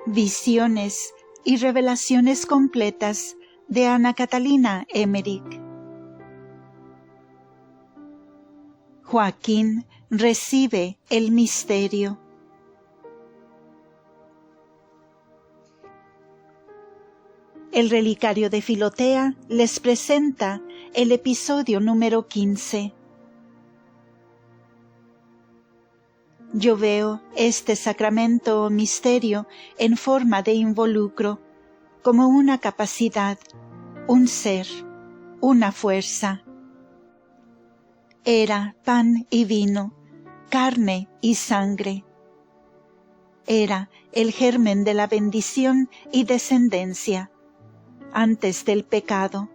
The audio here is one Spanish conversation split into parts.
Visiones y revelaciones completas de Ana Catalina Emmerich. Joaquín recibe el misterio. El relicario de Filotea les presenta el episodio número 15. Yo veo este sacramento o misterio en forma de involucro, como una capacidad, un ser, una fuerza. Era pan y vino, carne y sangre. Era el germen de la bendición y descendencia, antes del pecado.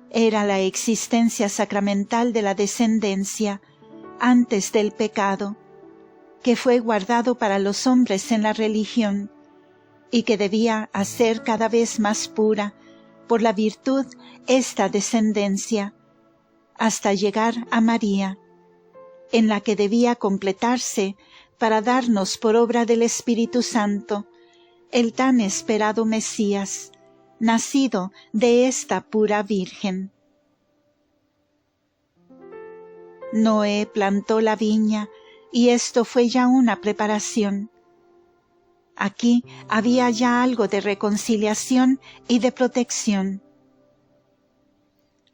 Era la existencia sacramental de la descendencia, antes del pecado, que fue guardado para los hombres en la religión, y que debía hacer cada vez más pura, por la virtud, esta descendencia, hasta llegar a María, en la que debía completarse para darnos por obra del Espíritu Santo el tan esperado Mesías, nacido de esta pura Virgen. Noé plantó la viña, y esto fue ya una preparación. Aquí había ya algo de reconciliación y de protección.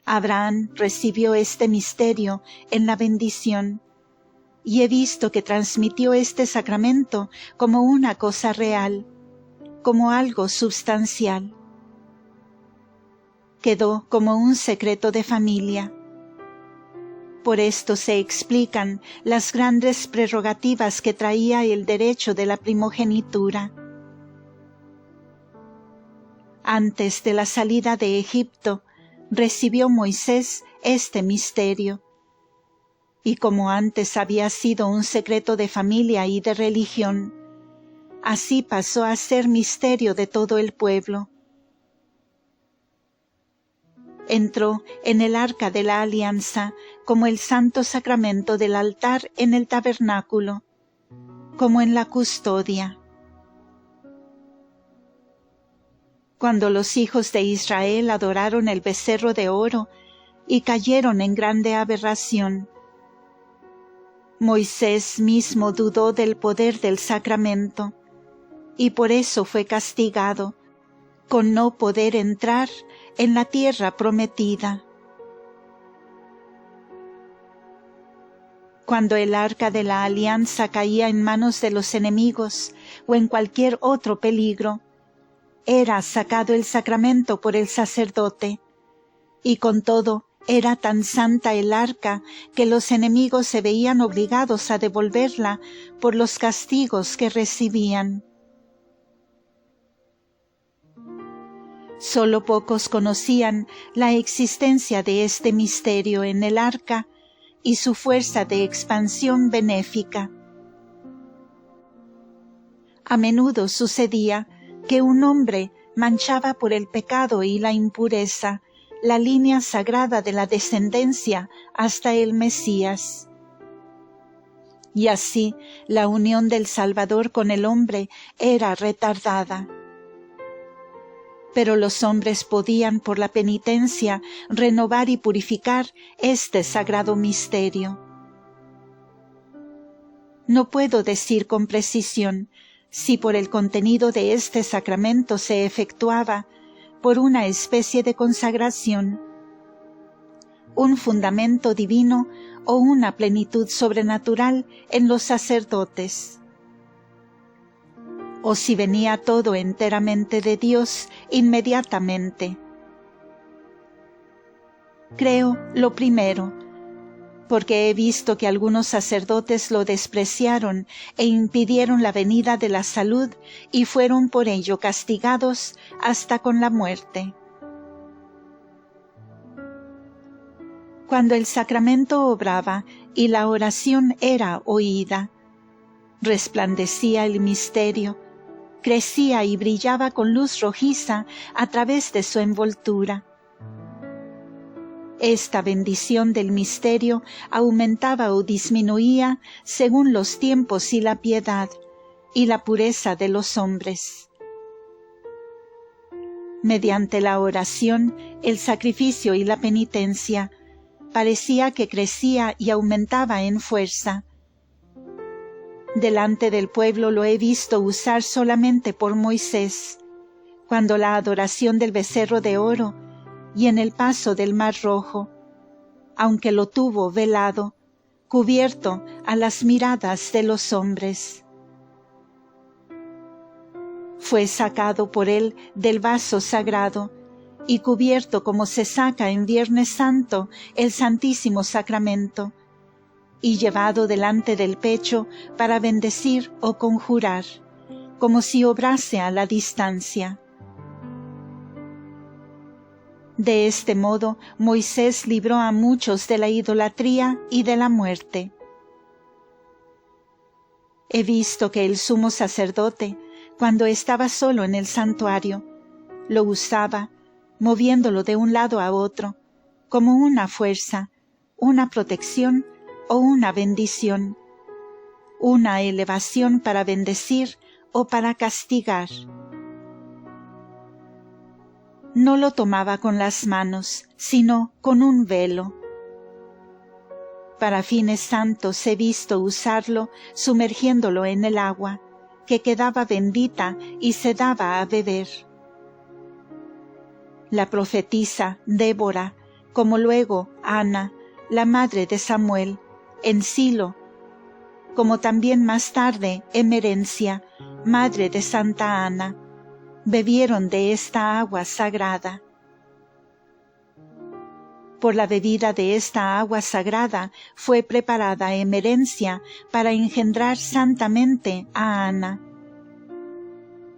Abraham recibió este misterio en la bendición, y he visto que transmitió este sacramento como una cosa real, como algo substancial. Quedó como un secreto de familia. Por esto se explican las grandes prerrogativas que traía el derecho de la primogenitura. Antes de la salida de Egipto, recibió Moisés este misterio, y como antes había sido un secreto de familia y de religión, así pasó a ser misterio de todo el pueblo. Entró en el arca de la alianza como el santo sacramento del altar en el tabernáculo, como en la custodia. Cuando los hijos de Israel adoraron el becerro de oro y cayeron en grande aberración, Moisés mismo dudó del poder del sacramento, y por eso fue castigado, con no poder entrar en la tierra prometida. Cuando el arca de la alianza caía en manos de los enemigos o en cualquier otro peligro, era sacado el sacramento por el sacerdote, y con todo era tan santa el arca que los enemigos se veían obligados a devolverla por los castigos que recibían. Solo pocos conocían la existencia de este misterio en el arca y su fuerza de expansión benéfica. A menudo sucedía que un hombre manchaba por el pecado y la impureza la línea sagrada de la descendencia hasta el Mesías. Y así la unión del Salvador con el hombre era retardada. Pero los hombres podían por la penitencia renovar y purificar este sagrado misterio. No puedo decir con precisión si por el contenido de este sacramento se efectuaba, por una especie de consagración, un fundamento divino o una plenitud sobrenatural en los sacerdotes, o si venía todo enteramente de Dios inmediatamente. Creo lo primero, porque he visto que algunos sacerdotes lo despreciaron e impidieron la venida de la salud y fueron por ello castigados hasta con la muerte. Cuando el sacramento obraba y la oración era oída, Resplandecía el misterio, crecía y brillaba con luz rojiza a través de su envoltura. Esta bendición del misterio aumentaba o disminuía según los tiempos y la piedad y la pureza de los hombres. Mediante la oración, el sacrificio y la penitencia, parecía que crecía y aumentaba en fuerza. Delante del pueblo lo he visto usar solamente por Moisés, cuando la adoración del becerro de oro y en el paso del Mar Rojo, aunque lo tuvo velado, cubierto a las miradas de los hombres. Fue sacado por él del vaso sagrado y cubierto como se saca en Viernes Santo el Santísimo Sacramento, y llevado delante del pecho para bendecir o conjurar, como si obrase a la distancia. De este modo, Moisés libró a muchos de la idolatría y de la muerte. He visto que el sumo sacerdote, cuando estaba solo en el santuario, lo usaba, moviéndolo de un lado a otro, como una fuerza, una protección o una bendición, una elevación para bendecir o para castigar. No lo tomaba con las manos, sino con un velo. Para fines santos he visto usarlo sumergiéndolo en el agua, que quedaba bendita y se daba a beber. La profetisa Débora, como luego Ana, la madre de Samuel, en Silo, como también más tarde Emerencia, madre de Santa Ana, bebieron de esta agua sagrada. Por la bebida de esta agua sagrada fue preparada Emerencia para engendrar santamente a Ana.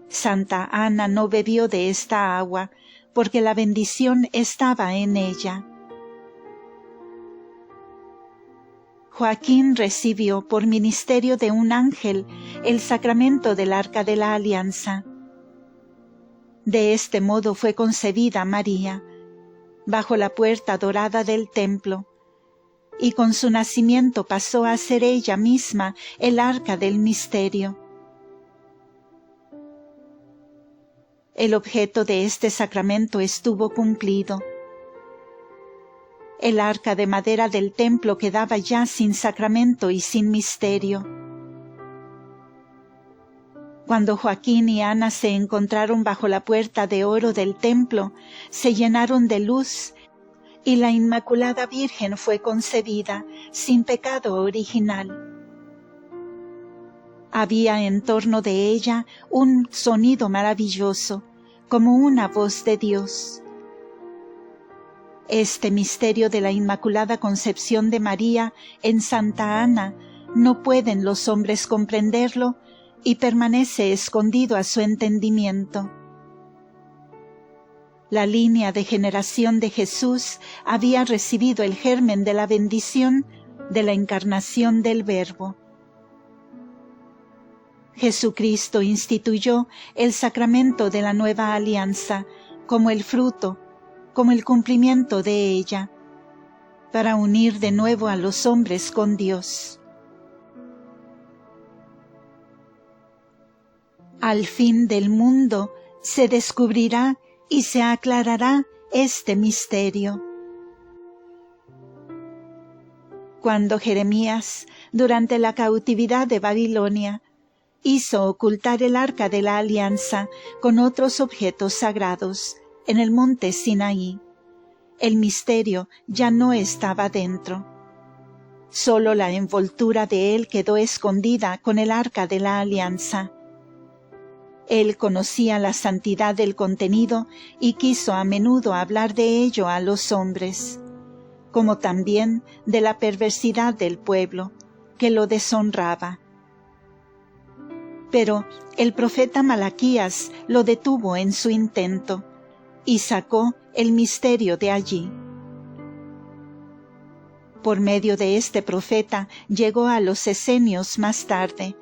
Santa Ana no bebió de esta agua, porque la bendición estaba en ella. Joaquín recibió por ministerio de un ángel el sacramento del Arca de la Alianza. De este modo fue concebida María, bajo la puerta dorada del templo, y con su nacimiento pasó a ser ella misma el arca del misterio. El objeto de este sacramento estuvo cumplido. El arca de madera del templo quedaba ya sin sacramento y sin misterio. Cuando Joaquín y Ana se encontraron bajo la puerta de oro del templo, se llenaron de luz y la Inmaculada Virgen fue concebida sin pecado original. Había en torno de ella un sonido maravilloso, como una voz de Dios. Este misterio de la Inmaculada Concepción de María en Santa Ana no pueden los hombres comprenderlo y permanece escondido a su entendimiento. La línea de generación de Jesús había recibido el germen de la bendición de la encarnación del Verbo. Jesucristo instituyó el sacramento de la nueva alianza como el fruto, como el cumplimiento de ella, para unir de nuevo a los hombres con Dios. Al fin del mundo se descubrirá y se aclarará este misterio. Cuando Jeremías, durante la cautividad de Babilonia, hizo ocultar el arca de la alianza con otros objetos sagrados en el monte Sinaí, el misterio ya no estaba dentro. Solo la envoltura de él quedó escondida con el arca de la alianza. Él conocía la santidad del contenido y quiso a menudo hablar de ello a los hombres, como también de la perversidad del pueblo, que lo deshonraba. Pero el profeta Malaquías lo detuvo en su intento y sacó el misterio de allí. Por medio de este profeta llegó a los esenios más tarde,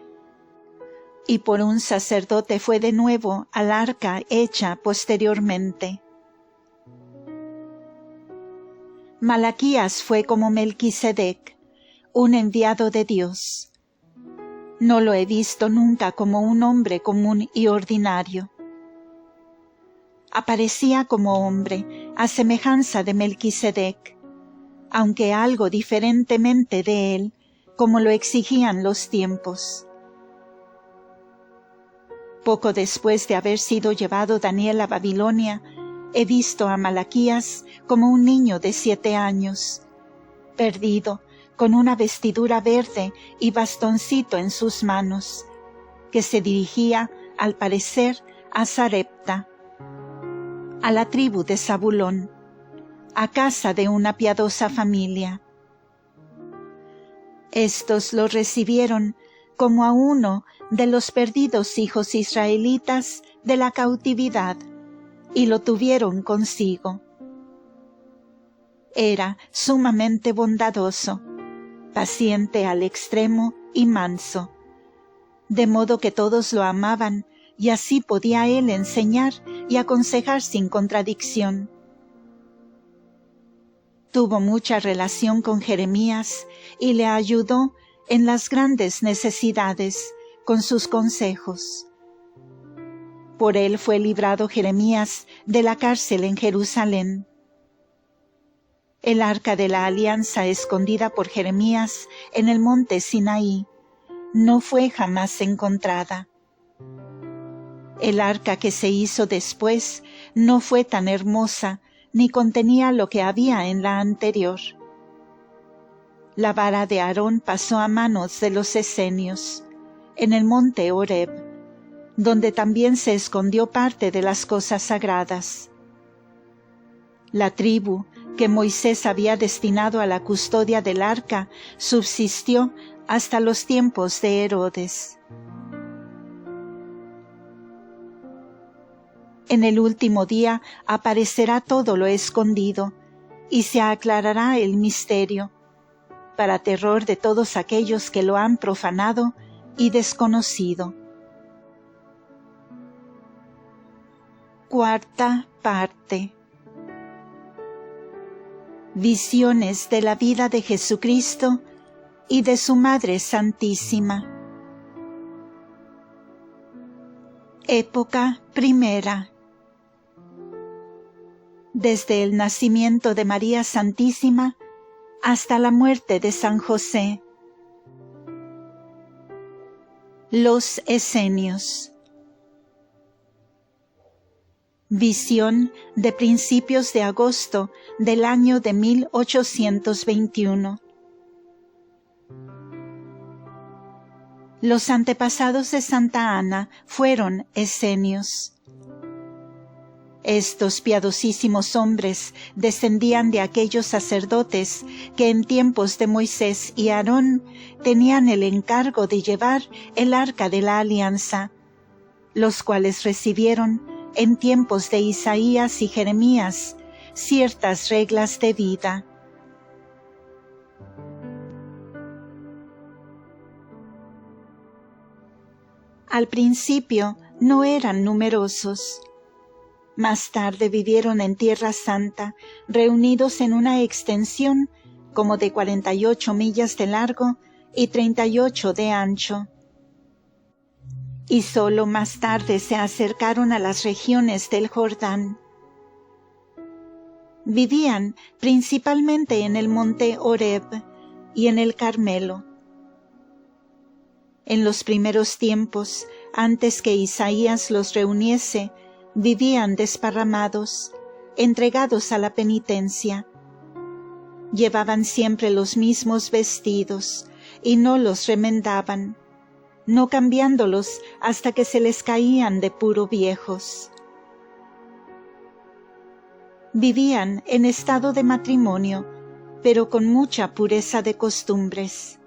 y por un sacerdote fue de nuevo al arca hecha posteriormente. Malaquías fue como Melquisedec, un enviado de Dios. No lo he visto nunca como un hombre común y ordinario. Aparecía como hombre, a semejanza de Melquisedec, aunque algo diferentemente de él, como lo exigían los tiempos. Poco después de haber sido llevado Daniel a Babilonia, he visto a Malaquías como un niño de 7 años, perdido, con una vestidura verde y bastoncito en sus manos, que se dirigía, al parecer, a Sarepta, a la tribu de Zabulón, a casa de una piadosa familia. Estos lo recibieron como a uno de los perdidos hijos israelitas de la cautividad, y lo tuvieron consigo. Era sumamente bondadoso, paciente al extremo y manso, de modo que todos lo amaban, y así podía él enseñar y aconsejar sin contradicción. Tuvo mucha relación con Jeremías y le ayudó en las grandes necesidades con sus consejos. Por él fue librado Jeremías de la cárcel en Jerusalén. El arca de la alianza escondida por Jeremías en el monte Sinaí no fue jamás encontrada. El arca que se hizo después no fue tan hermosa ni contenía lo que había en la anterior. La vara de Aarón pasó a manos de los esenios, en el monte Horeb, donde también se escondió parte de las cosas sagradas. La tribu que Moisés había destinado a la custodia del arca subsistió hasta los tiempos de Herodes. En el último día aparecerá todo lo escondido, y se aclarará el misterio, para terror de todos aquellos que lo han profanado y desconocido. Cuarta parte. Visiones de la vida de Jesucristo y de su Madre Santísima. Época primera. Desde el nacimiento de María Santísima hasta la muerte de San José. Los esenios. Visión de principios de agosto del año de 1821. Los antepasados de Santa Ana fueron esenios. Estos piadosísimos hombres descendían de aquellos sacerdotes que en tiempos de Moisés y Aarón tenían el encargo de llevar el arca de la alianza, los cuales recibieron en tiempos de Isaías y Jeremías ciertas reglas de vida. Al principio no eran numerosos. Más tarde vivieron en Tierra Santa, reunidos en una extensión como de 48 millas de largo y 38 de ancho. Y solo más tarde se acercaron a las regiones del Jordán. Vivían principalmente en el monte Horeb y en el Carmelo. En los primeros tiempos, antes que Isaías los reuniese, vivían desparramados, entregados a la penitencia. Llevaban siempre los mismos vestidos y no los remendaban, no cambiándolos hasta que se les caían de puro viejos. Vivían en estado de matrimonio, pero con mucha pureza de costumbres.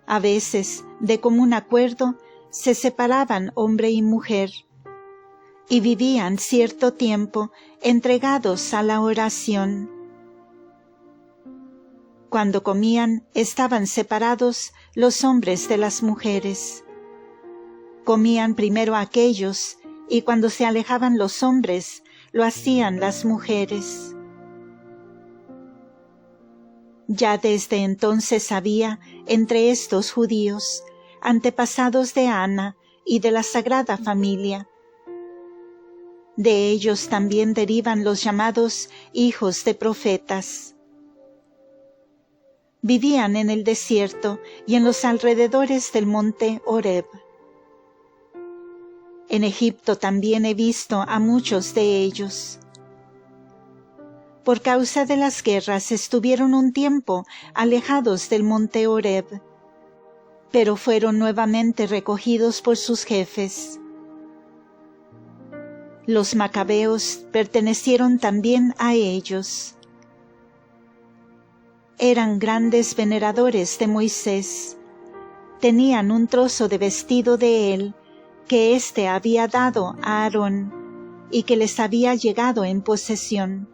A veces, de común acuerdo, se separaban hombre y mujer, y vivían cierto tiempo entregados a la oración. Cuando comían, estaban separados los hombres de las mujeres, Comían primero aquellos, y cuando se alejaban los hombres, lo hacían las mujeres. Ya desde entonces había, entre estos judíos, antepasados de Ana y de la Sagrada Familia. De ellos también derivan los llamados hijos de profetas. Vivían en el desierto y en los alrededores del monte Horeb. En Egipto también he visto a muchos de ellos. Por causa de las guerras estuvieron un tiempo alejados del monte Horeb, pero fueron nuevamente recogidos por sus jefes. Los macabeos pertenecieron también a ellos. Eran grandes veneradores de Moisés. Tenían un trozo de vestido de él que éste había dado a Aarón y que les había llegado en posesión.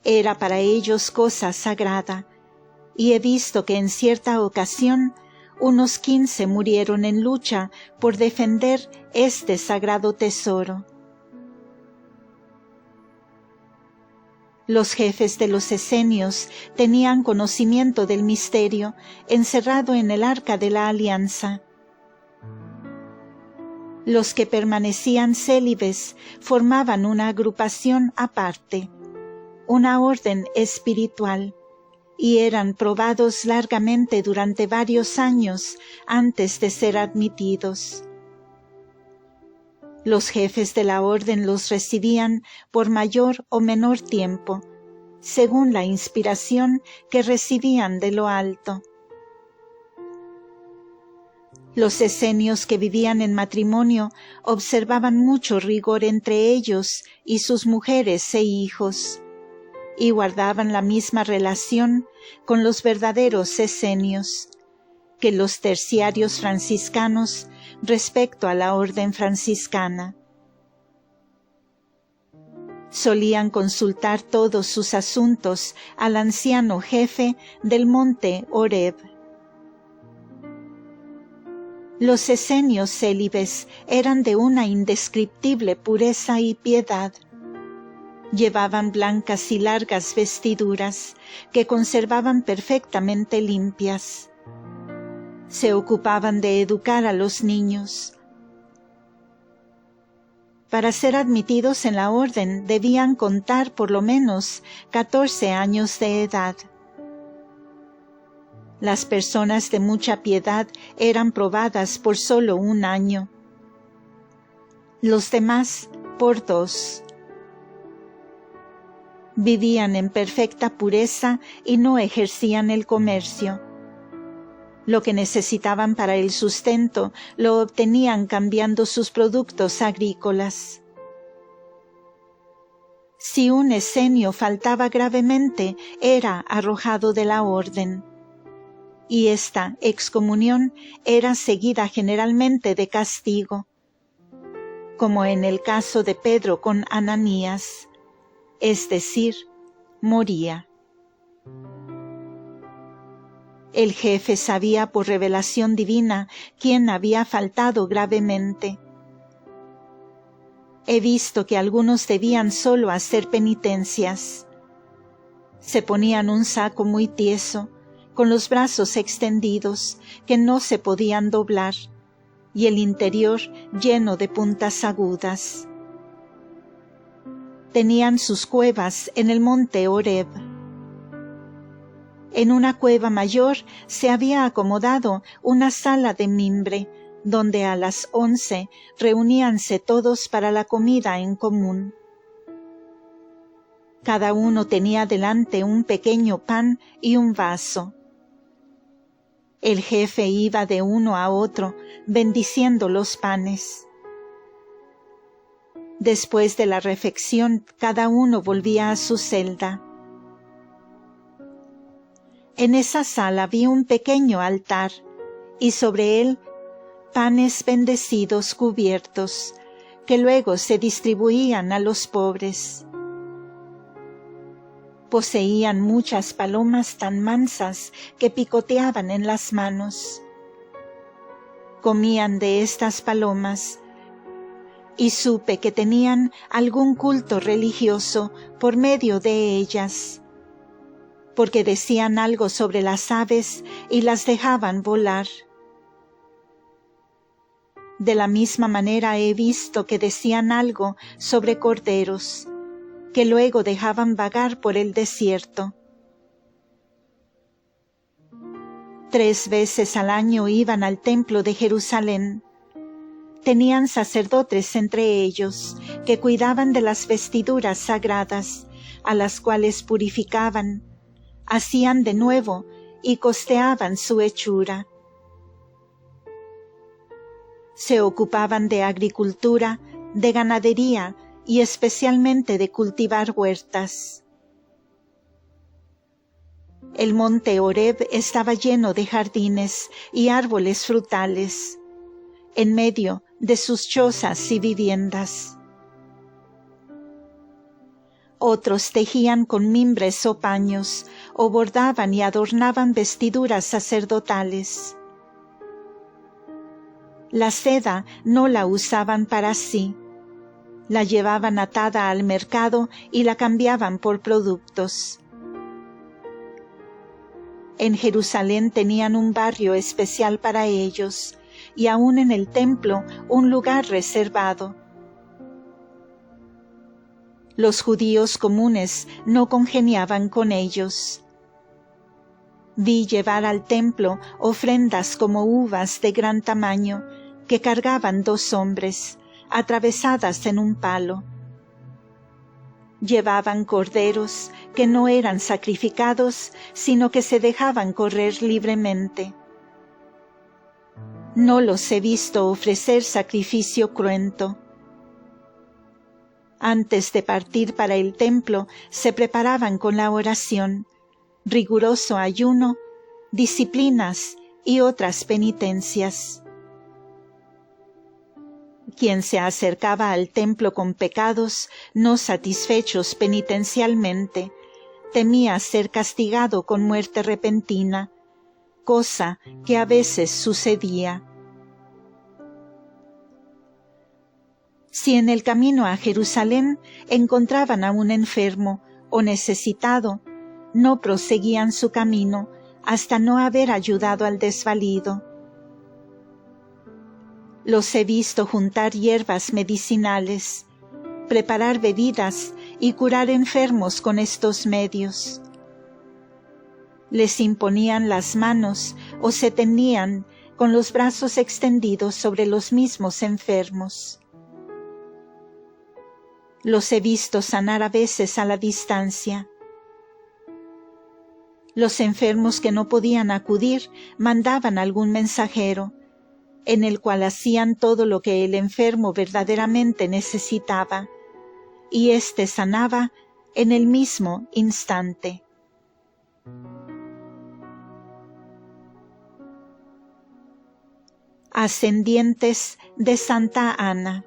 Era para ellos cosa sagrada, y he visto que en cierta ocasión unos 15 murieron en lucha por defender este sagrado tesoro. Los jefes de los esenios tenían conocimiento del misterio encerrado en el arca de la alianza. Los que permanecían célibes formaban una agrupación aparte, una orden espiritual, y eran probados largamente durante varios años antes de ser admitidos. Los jefes de la orden los recibían por mayor o menor tiempo, según la inspiración que recibían de lo alto. Los esenios que vivían en matrimonio observaban mucho rigor entre ellos y sus mujeres e hijos, y guardaban la misma relación con los verdaderos esenios que los terciarios franciscanos respecto a la orden franciscana. Solían consultar todos sus asuntos al anciano jefe del monte Horeb. Los esenios célibes eran de una indescriptible pureza y piedad. Llevaban blancas y largas vestiduras que conservaban perfectamente limpias. Se ocupaban de educar a los niños. Para ser admitidos en la orden debían contar por lo menos 14 años de edad. Las personas de mucha piedad eran probadas por solo 1 año. Los demás por 2. Vivían en perfecta pureza y no ejercían el comercio. Lo que necesitaban para el sustento lo obtenían cambiando sus productos agrícolas. Si un esenio faltaba gravemente, era arrojado de la orden, y esta excomunión era seguida generalmente de castigo, como en el caso de Pedro con Ananías, es decir, moría. El jefe sabía por revelación divina quién había faltado gravemente. He visto que algunos debían solo hacer penitencias. Se ponían un saco muy tieso, con los brazos extendidos, que no se podían doblar, y el interior lleno de puntas agudas. Tenían sus cuevas en el monte Horeb. En una cueva mayor se había acomodado una sala de mimbre, donde a las 11 reuníanse todos para la comida en común. Cada uno tenía delante un pequeño pan y un vaso. El jefe iba de uno a otro, bendiciendo los panes. Después de la refección, cada uno volvía a su celda. En esa sala vi un pequeño altar, y sobre él panes bendecidos cubiertos, que luego se distribuían a los pobres. Poseían muchas palomas tan mansas que picoteaban en las manos. comían de estas palomas, y supe que tenían algún culto religioso por medio de ellas, porque decían algo sobre las aves y las dejaban volar. De la misma manera he visto que decían algo sobre corderos, que luego dejaban vagar por el desierto. 3 veces al año iban al templo de Jerusalén. Tenían sacerdotes entre ellos, que cuidaban de las vestiduras sagradas, a las cuales purificaban, hacían de nuevo y costeaban su hechura. Se ocupaban de agricultura, de ganadería y especialmente de cultivar huertas. El monte Horeb estaba lleno de jardines y árboles frutales, en medio de sus chozas y viviendas. Otros tejían con mimbres o paños, o bordaban y adornaban vestiduras sacerdotales. La seda no la usaban para sí, la llevaban atada al mercado y la cambiaban por productos. En Jerusalén tenían un barrio especial para ellos, y aún en el templo un lugar reservado. Los judíos comunes no congeniaban con ellos. Vi llevar al templo ofrendas como uvas de gran tamaño, que cargaban 2 hombres, atravesadas en un palo. Llevaban corderos que no eran sacrificados, sino que se dejaban correr libremente. No los he visto ofrecer sacrificio cruento. Antes de partir para el templo, se preparaban con la oración, riguroso ayuno, disciplinas y otras penitencias. Quien se acercaba al templo con pecados no satisfechos penitencialmente, temía ser castigado con muerte repentina, cosa que a veces sucedía. Si en el camino a Jerusalén encontraban a un enfermo o necesitado, no proseguían su camino hasta no haber ayudado al desvalido. Los he visto juntar hierbas medicinales, preparar bebidas y curar enfermos con estos medios. Les imponían las manos o se tendían con los brazos extendidos sobre los mismos enfermos. Los he visto sanar a veces a la distancia. Los enfermos que no podían acudir mandaban algún mensajero, en el cual hacían todo lo que el enfermo verdaderamente necesitaba, y éste sanaba en el mismo instante. Ascendientes de Santa Ana.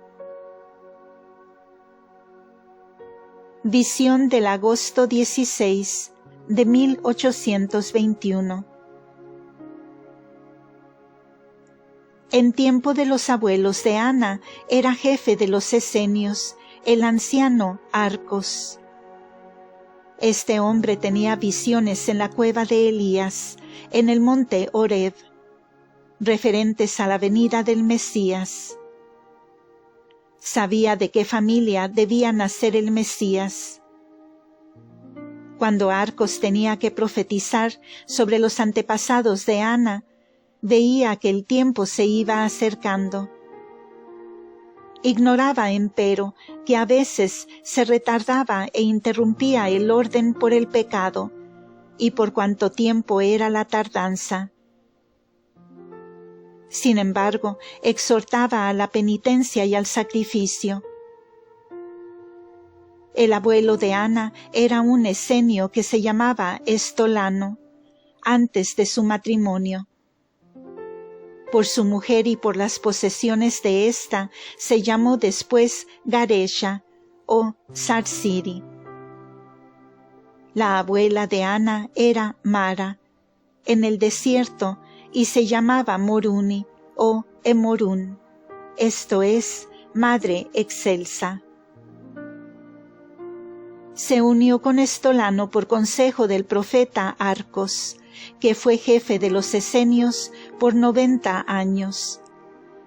Visión del agosto 16 de 1821. En tiempo de los abuelos de Ana era jefe de los esenios el anciano Arcos. Este hombre tenía visiones en la cueva de Elías, en el monte Horeb, referentes a la venida del Mesías. Sabía de qué familia debía nacer el Mesías. Cuando Arcos tenía que profetizar sobre los antepasados de Ana, veía que el tiempo se iba acercando. Ignoraba, empero, que a veces se retardaba e interrumpía el orden por el pecado, y por cuánto tiempo era la tardanza. Sin embargo, exhortaba a la penitencia y al sacrificio. El abuelo de Ana era un esenio que se llamaba Estolano, antes de su matrimonio. Por su mujer y por las posesiones de ésta, se llamó después Garesha o Sarsiri. La abuela de Ana era Mara, en el desierto, y se llamaba Moruni, o Emorún, esto es, Madre Excelsa. Se unió con Estolano por consejo del profeta Arcos, que fue jefe de los esenios por 90 años,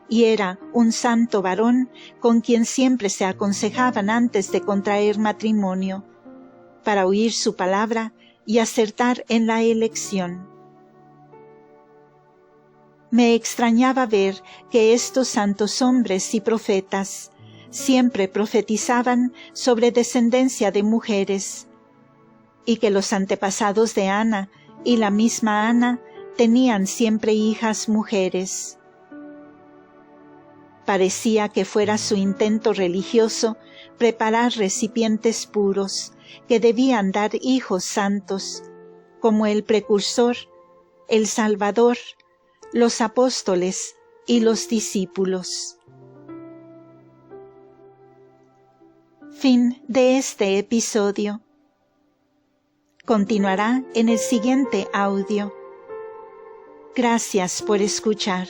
y era un santo varón con quien siempre se aconsejaban antes de contraer matrimonio, para oír su palabra y acertar en la elección. Me extrañaba ver que estos santos hombres y profetas siempre profetizaban sobre descendencia de mujeres, y que los antepasados de Ana y la misma Ana tenían siempre hijas mujeres. Parecía que fuera su intento religioso preparar recipientes puros que debían dar hijos santos, como el precursor, el Salvador, los apóstoles y los discípulos. Fin de este episodio. Continuará en el siguiente audio. Gracias por escuchar.